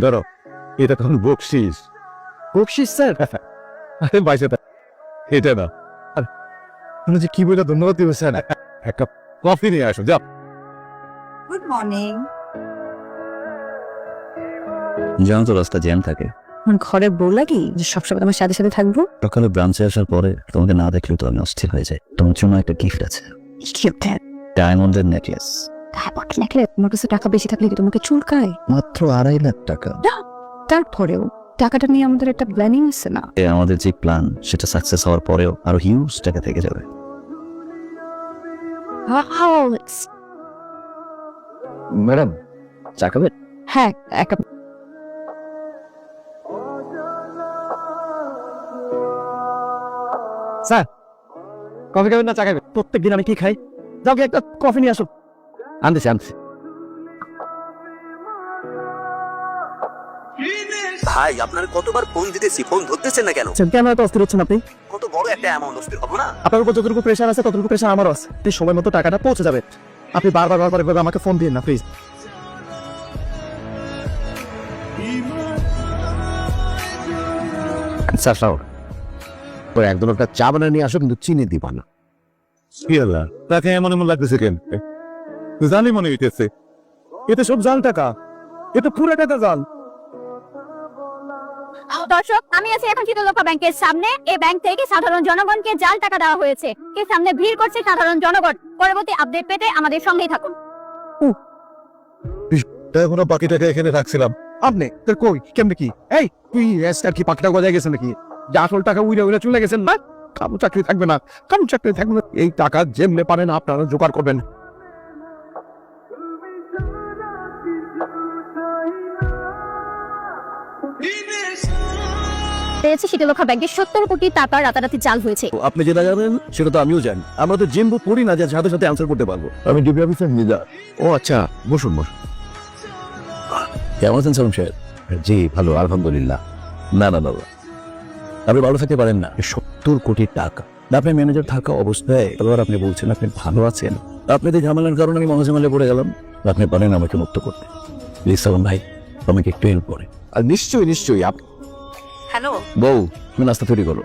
ধরো এটা তখন বকশিস। বকশিস স্যার? আরে বাইসে এটা না, আপনি যে কি বলে ধন্যবাদ দিব স্যার। এক কাপ কফি নিয়ে আসো যাও। Good morning. জানো তো রাস্তা জ্যাম থাকে। আমার ঘরে বউ লাগি যে সবসময় তোমার সাথে সাথে থাকবো? সকালে ব্রাঞ্চে আসার পরে তোমাকে না দেখলেও তো আমি অস্থির হয়ে যাই। তোমার জন্য একটা গিফট আছে, ডায়মন্ডের নেকলেস। তোমার কাছে টাকা বেশি থাকলে কি তোমাকে চুলকায়? মাত্র 2.5 লাখ টাকা। তারপরেও টাকাটা নিয়ে আমাদের একটা প্ল্যানিং আছে না? আমাদের যে প্ল্যান সেটা সাকসেস হওয়ার পরেও আরো হিউজ টাকা থেকে যাবে। ম্যাডাম চা খাবেন? হ্যাঁ, এক কাপ। স্যার কফি খাবেন না চা খাবেন? প্রত্যেকদিন আমি কি খাই? যাও গিয়ে একটা কফি নিয়ে আসো। আনতেছি। ভাই আপনার কতবার ফোন দিতেছি, ফোন ধরতেছেন না কেন? কেন এত অস্থির হচ্ছেন আপনি? কত বড় একটা অ্যামাউন্ট, অস্থির হবো না? আপনার উপর যতটুকু প্রেশার আছে ততটুকু প্রেশার আমারও আছে। আপনি সময় মতো টাকাটা পৌঁছে যাবে। আপনি বারবার এভাবে আমাকে ফোন দিন না প্লিজ। স্যার সাও পরে একদম একটা চা বানিয়ে নিয়ে আসো, কিন্তু চিনি দিবা না। কি হলো তাকে এমন এমন লাগতেছে কেন? জানি মনে হইতেছে এতে সব জাল টাকা, এটা পুরো টাকা জাল। দর্শক, আমি আছি এখন শীতলক্ষা ব্যাংকের সামনে। এই ব্যাংক থেকে সাধারণ জনগণকে জাল টাকা দেওয়া হয়েছে। এর সামনে ভিড় করছে সাধারণ জনগণ। পরবর্তী আপডেট পেতে আমাদের সঙ্গেই থাকুন। এখনো বাকি টাকা এখানে রাখছিলাম। আপনি তোর কই কেমনে কি? এই তুই এসটার কি পাকটা গজায় গেছে নাকি? যে আসল টাকা উইরা চলে গেছেন না? কারো চাকরি থাকবে না, কারো চাকরি থাকবে না। এই টাকা যেমনে পারেন আপনারা জোগাড় করবেন। পেয়েছে শীতলক্ষা ব্যাংকের 70 কোটি টাকা রাতারাতি জাল হয়েছে। আপনি যেটা জানেন সেটা তো আমিও জানি। আমরা তো জিম্বু পড়ি না যে সাথে সাথে আনসার করতে পারবো। আমি ডিবি অফিসার নিজা। ও আচ্ছা, বসুন বসুন। কেমন আছেন সালাম সাহেব? জি ভালো, আলহামদুলিল্লাহ। না না বাবা, আপনি ভালো থাকতে পারেন না। 70 কোটি টাকা আপনি ম্যানেজার থাকা অবস্থায় এবার আপনি বলছেন আপনি ভালো আছেন। আপনাদের ঝামেলার কারণে আমি মহাঝামেলায় পড়ে গেলাম। আপনি পারেন আমাকে মুক্ত করতে? প্লিজ সালাম ভাই, আমাকে একটু হেল্প করে। আর নিশ্চয়ই নিশ্চয়ই। হ্যালো। বউ তুমি নাস্তা তৈরি করো।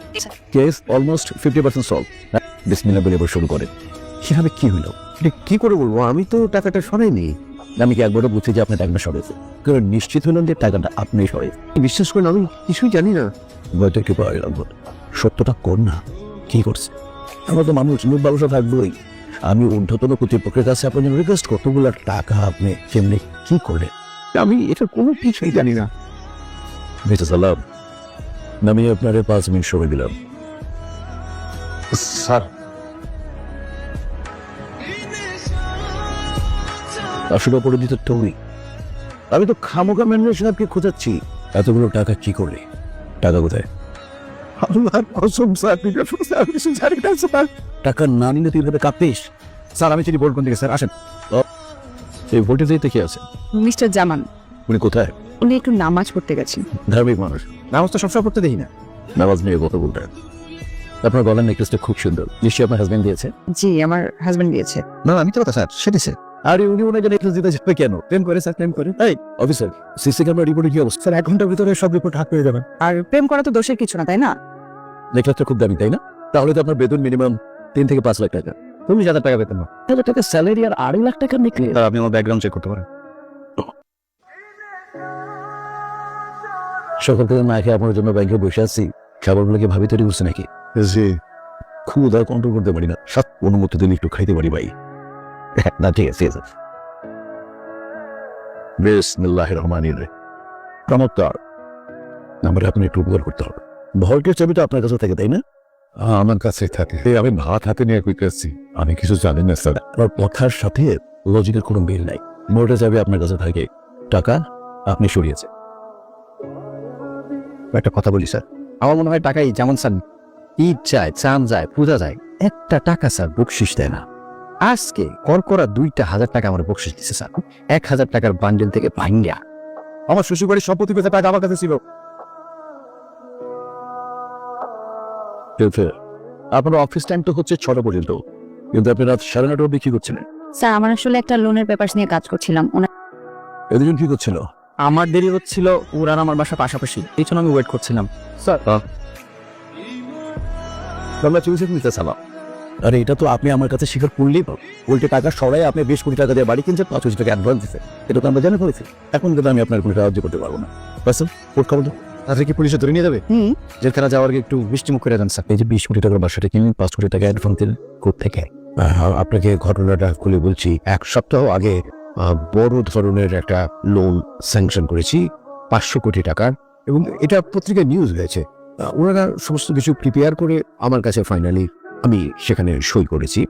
Case almost 50% solve. বিসমিল্লাহ বলে এবার শুরু করে। কিভাবে কি হইল? কি করে বলবো, আমি তো টাকাটা সরাইনি। আমি কি একবারও বুঝছি যে আপনি টাকাটা সরেছে? কারণ নিশ্চিত হলেন যে টাকাটা আপনি সরেছে। বিশ্বাস করেন আমি কিছুই জানি না। বইটা কি পাওয়া গেল? সত্যটা কর না, কি করছে? আমরা তো মানুষ, মুখ ব্যবসা থাকবোই। আমি ঊর্ধ্বতন কর্তৃপক্ষের কাছে আপনার জন্য রিকোয়েস্ট, কতগুলো টাকা আপনি কেমনি কি করলেন? আমি এটা কোনো কিছুই জানি না। মিস্টার সালাম, আমি আপনার 5 মিনিট সময় দিলাম। স্যার আসলে অপরাধিত তুমি। আমি তো খামোখা ম্যানেজার সাহেবকে খোঁজাচ্ছি। এতগুলো টাকা কি করলে? টাকা কোথায়? আল্লাহর কসম স্যার, আমি কিছু জানি না স্যার। টাকা না নিলে তুই ভাবে কাঁপিস? স্যার আমি চিনি বোর্ড কোন দিকে। স্যার আসেন। এই ভোটে দিতে কি আছে? মিস্টার জামান, উনি কোথায়? উনি একটু নামাজ পড়তে গেছেন। ধার্মিক মানুষ, নামাজ তো সবসময় পড়তে দেখি না। নামাজ নিয়ে কথা বলতে। আপনার গলার নেকলেসটা খুব সুন্দর, নিশ্চয়ই আপনার হাজবেন্ড দিয়েছে? জি, আমার হাজবেন্ড দিয়েছে। না আমি তো কথা স্যার, সেটাছে। আর উনি ওনাকে নেকলেস দিতে যাবে কেন? প্রেম করে স্যার, প্রেম করে। এই অফিসার, সিসি ক্যামেরা রিপোর্টে কি অবস্থা? স্যার 1 ঘন্টার ভিতরে সব রিপোর্ট হাত পেয়ে যাবেন। আর প্রেম করা তো দোষের কিছু না, তাই না? নেকলেসটা খুব দামি তাই না? তাহলে তো আপনার বেতন মিনিমাম 3 থেকে 5 লাখ টাকা। 40,000 টাকা বেতন। 1,000 টাকা স্যালারি আর 2.5 লাখ টাকার নেকলেস। আপনি আমার ব্যাকগ্রাউন্ড চেক করতে পারেন। সকাল থেকে না খেয়ে আপনার জন্য ব্যাংকে বসে আছি। খাবারগুলো কি ভাবি তৈরি করছে নাকি? জি। ক্ষুধা কন্ট্রোল করতে পারি না, সাত অনুমতি দিলে একটু খাইতে পারি ভাই। না ঠিক আছে, ঠিক আছে। বিসমিল্লাহির রহমানির রহিম। চমৎকার। আমার আপনি একটু উপকার করতে হবে। ভল্টের চাবিটা আপনার কাছে থাকে তাই না? আমার কাছেই থাকে। আমি ভাত হাতে নিয়ে কইতেছি, আমি কিছু জানি না স্যার। আমার কথার সাথে লজিকের কোনো মিল নাই। ভল্টের চাবি আপনার কাছে থাকে, টাকা আপনি সরিয়েছে। একটা কথা বলি স্যার, আমার মনে হয় টাকাই যেমন স্যার ঈদ যায়, চাঁদ যায়, পূজা যায়, একটা টাকা স্যার বকশিস দেয় না। আজকে করকরা 2,000 টাকা আমার বকশিস দিচ্ছে স্যার। 1,000 টাকার বান্ডেল থেকে ভাঙ্গা আমার শ্বশুরবাড়ির সম্পত্তি পেতে টাকা আমার কাছে ছিল। আপনার অফিস টাইম তো হচ্ছে 6টা পর্যন্ত, কিন্তু আপনি রাত 9:30 বিক্রি করছিলেন। স্যার, আমার আসলে একটা লোনের পেপারস নিয়ে কাজ করছিলাম। এদিন কি করছিল? আমার দেরি হচ্ছিল, ওর আর আমার বাসা পাশাপাশি, এই জন্য আমি ওয়েট করছিলাম। স্যার আমরা চুরি নিতে চালাম। আরে এটা তো আপনি আমার কাছে স্বীকার করলেই পাবো। উল্টে টাকা সরাই আপনি 20 কোটি টাকা দিয়ে বাড়ি কিনছেন, 5 কোটি টাকা অ্যাডভান্স দিচ্ছে, এটা তো আমরা জেনে ফেলেছি। এখন কিন্তু আমি আপনার কোনো সাহায্য করতে পারবো না। পার্সন কোর্ট খবর দাও। তাদের কি পুলিশে ধরে নিয়ে যাবে? জেলখানা যাওয়ার আগে একটু মিষ্টি মুখ করে দেন স্যার। এই যে 20 কোটি টাকার বাসাটা কিনলেন, 5 কোটি টাকা অ্যাডভান্স দিলেন কোত্থেকে? আপনাকে ঘটনাটা খুলে বলছি। 1 সপ্তাহ আগে বড় ধরনের একটা লোন স্যাংশন করেছি 500 কোটি টাকার, এবং এটা পত্রিকায় নিউজ হয়েছে। ওনারা সমস্ত কিছু প্রিপেয়ার করে আমার কাছে ফাইনালি আমি সেখানে সই করেছি।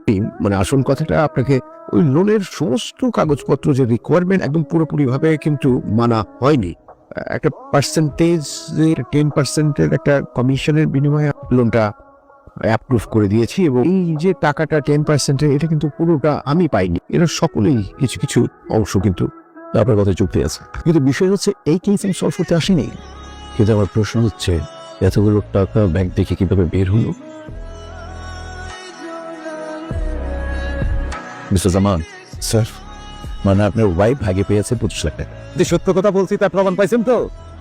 মানে আসল কথাটা, আপনাকে ওই লোনের সমস্ত কাগজপত্র যে রিকোয়ারমেন্ট একদম পুরোপুরিভাবে কিন্তু মানা হয়নি। একটা পার্সেন্টেজ 10% একটা কমিশনের বিনিময়ে লোনটা অ্যাপ্রুভ করে দিয়েছি, এবং এই যে টাকাটা 10% এটা কিন্তু পুরোটা আমি পাইনি, এরা সকলেই কিছু কিছু অংশ কিন্তু আপনার কথা চুক্তি আছে, কিন্তু বিষয় হচ্ছে এই কেস আমি সলভ করতে আসিনি। কিন্তু আমার প্রশ্ন হচ্ছে এতগুলো টাকা ব্যাংক থেকে কিভাবে বের হলো? মিস্টার জামান স্যার। মানে আপনার ওয়াইফ ভাগে পেয়েছে 25 লাখ টাকা। সত্য কথা বলছি, তার প্রমাণ পাইছেন তো?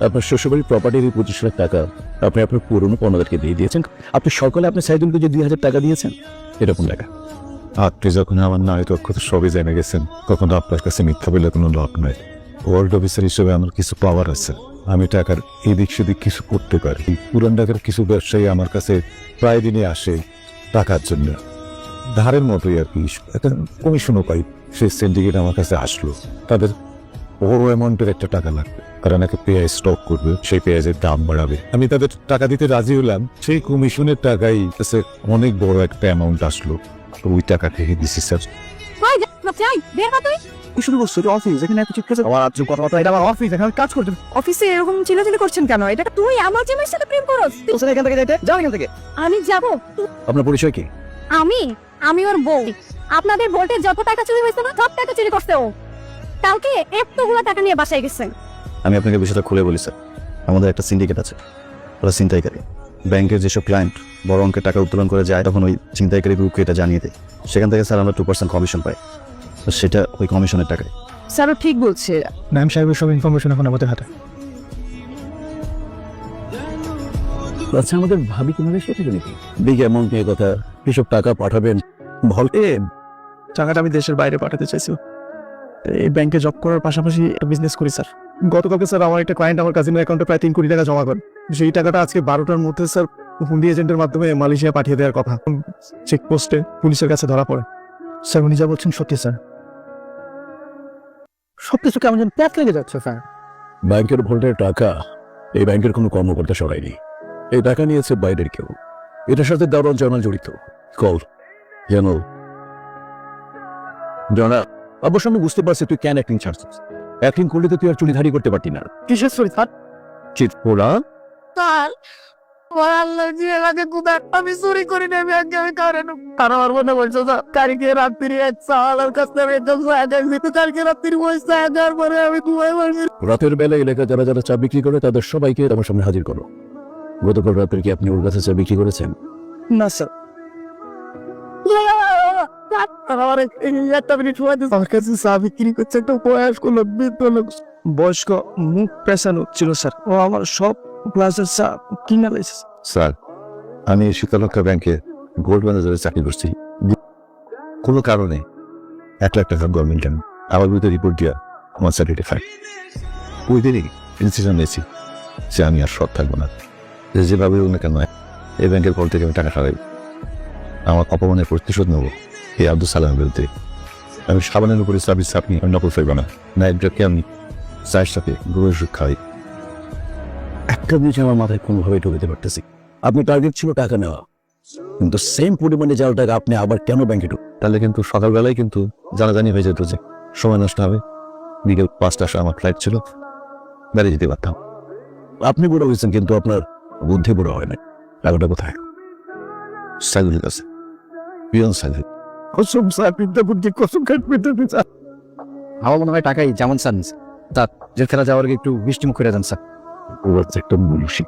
আপনার শ্বশুরবাড়ির প্রপার্টির 25 লাখ টাকা আপনি আপনার পুরনো পণ্যদেরকে দিয়ে দিয়েছেন। আপনি সকালে আপনি সাইদুলকে যে 2000 টাকা দিয়েছেন, এরকম টাকা। আপনি যখন আমার নারী দক্ষতা সবই জেনে গেছেন, তখন আপনার কাছে মিথ্যা বলে কোনো লাভ নাই। ওয়ার্ল্ড অফিসার হিসেবে আমার কিছু পাওয়ার আছে, আমি টাকার এদিক সেদিক কিছু করতে পারি। পুরান ঢাকার কিছু ব্যবসায়ী আমার কাছে প্রায় দিনে আসে টাকার জন্য, ধারের মতোই আর কি, একটা কমিশনও পাই। সেই সিন্ডিকেট আমার কাছে আসলো, তাদের বড় অ্যামাউন্টের একটা টাকা লাগবে, তারা নাকি পেঁয়াজ স্টক করবে, সেই পেঁয়াজের দাম বাড়াবে। আমি তাদের টাকা দিতে রাজি হলাম, সেই কমিশনের টাকাই কাছে অনেক বড় একটা অ্যামাউন্ট আসলো, ওই টাকা থেকে দিছি স্যার। বের হা তুই। কি শুরু করছো? অফিস এখানে কিছু কিছু আমার আজ কথা, এটা আমার অফিস, এখানে কাজ করতে। অফিসে এরকম চিল্লাচিল্লি করছেন কেন? এটা তুই আমার জামাইয়ের সাথে প্রেম করস? তোর এখান থেকে যাইতে যাও, এখান থেকে। আমি যাব। আপনার পরিচয় কি? আমি ওর বউ। আপনাদের ভোল্টের যত টাকা চুরি হয়েছে না, সব টাকা চুরি করছে ও। কালকে এতগুলো টাকা নিয়ে বাসায় গেছে। আমি আপনাকে বিষয়টা খুলে বলি স্যার। আমাদের একটা সিন্ডিকেট আছে, ওরা ছিনতাইকারী। ব্যাংকের যেসব ক্লায়েন্ট বড় অঙ্কের টাকা উত্তোলন করে যায়, তখন ওই ছিনতাইকারী গ্রুপকে এটা জানিয়ে দেয়। সেখান থেকে স্যার আমরা 2% কমিশন পাই, তো সেটা ওই কমিশনের টাকায়। স্যারও ঠিক বলছে। নাম সাহেবের সব ইনফরমেশন এখন আমাদের হাতে। আচ্ছা, আমাদের ভাবি কিভাবে সেটা জানি বিগ অ্যামাউন্ট নিয়ে কথা, এসব টাকা পাঠাবেন বলে। টাকাটা আমি দেশের বাইরে পাঠাতে চাইছি। এই ব্যাংকে জব করার পাশাপাশি একটা বিজনেস করি স্যার। গতকালকে স্যার আমার একটা ক্লায়েন্ট আমার কাজিনের অ্যাকাউন্টে প্রায় 3 কোটি টাকা জমা করে। সেই টাকাটা আজকে 12টার মধ্যে স্যার হুন্ডি এজেন্টের মাধ্যমে মালয়েশিয়া পাঠিয়ে দেওয়ার কথা। চেকপোস্টে পুলিশের কাছে ধরা পড়ে। স্যার উনি যা বলছেন সত্যি স্যার। সবকিছু কেমন যেন প্যাক লেগে যাচ্ছে স্যার। ব্যাংকের ভোল্টের টাকা এই ব্যাংকের কোনো কর্মকর্তা সরায়নি, এই টাকা নিয়েছে বাইরের কেউ। এটার সাথে দারুণ জার্নাল জড়িত। কল জার্নাল জানা। অবশ্য আমি বুঝতে পারছি তুই কেন অ্যাক্টিং ছাড়ছিস। অ্যাক্টিং করলে তো তুই আর চুরিধারি করতে পারতি না। কিসের সরি স্যার? চিৎপোড়া স্যার আমার আল্লাহ যে এলাকে কোথায় আমি চুরি করি না, আমি আগে আমি কারণ তারা আমার মনে বলছে স্যার কালকে রাত্রি এক সালার কাছ থেকে একদম কালকে রাত্রি পয়সা দেওয়ার পরে আমি দুয়াই মারবি। রাতের বেলা এলাকায় যারা যারা চা বিক্রি করে তাদের সবাইকে আমার সামনে হাজির করো। গতকাল রাত্রে কি আপনি ওর কাছে চা বিক্রি করেছেন? না স্যার। আমার একটা মিনিট সময় দিন। আমার কাছে চা বিক্রি করছে একটা বয়স্ক লোক, বৃদ্ধ লোক, বয়স্ক, মুখ পেছানো ছিল স্যার। ও আমার সব গ্লাসের চা কিনে লাইছে। স্যার, আমি শীতলক্ষা ব্যাংকে গোল্ড ম্যানেজারে চাকরি করছি। কোনো কারণে 1 লাখ টাকা গভর্নমেন্ট আমার বিরুদ্ধে রিপোর্ট দিয়া আমার স্যালারি ফাইন। ওই দিনই ডিসিশন নিয়েছি যে আমি আর সৎ থাকবো না। যেভাবে হোক না কেন এই ব্যাংকের কল থেকে আমি টাকা সরাই, আমার অপমানের প্রতিশোধ নেব এই আব্দুল সালামের বিরুদ্ধে। আমি সাবানের উপরে সার্ভিস আপনি নকল ফেলব না, নাইটকে আমি চায়ের সাথে গরুর সুখ খাই। একটা জিনিস আমার মাথায় কোনোভাবে ঢুকতে পারতেছি, আপনি টার্গেট ছিল টাকা নেওয়া, কিন্তু সেম পরিমাণে যাওয়ার টাকা আপনি আবার কেন ব্যাংকে ঢুক? তাহলে কিন্তু সকালবেলায় কিন্তু জানাজানি হয়ে যেত যে সময় নষ্ট হবে। বিকেল 5টার সময় আমার ফ্লাইট ছিল, বেরিয়ে যেতে পারতাম। আপনি বড় হয়েছেন কিন্তু আপনার বুদ্ধি বড় হয় না। টাকাটা কোথায়? সাইদুলের কাছে, পিয়ন সাইদুল। কসম স্যার, বিদ্যা বুদ্ধি কসম কাটবে স্যার। আমার মনে হয় টাকাই যেমন স্যার। স্যার জেলখানা যাওয়ার আগে একটু মিষ্টি মুখ করে দেন স্যার। ও হচ্ছে একটা মুন্সি,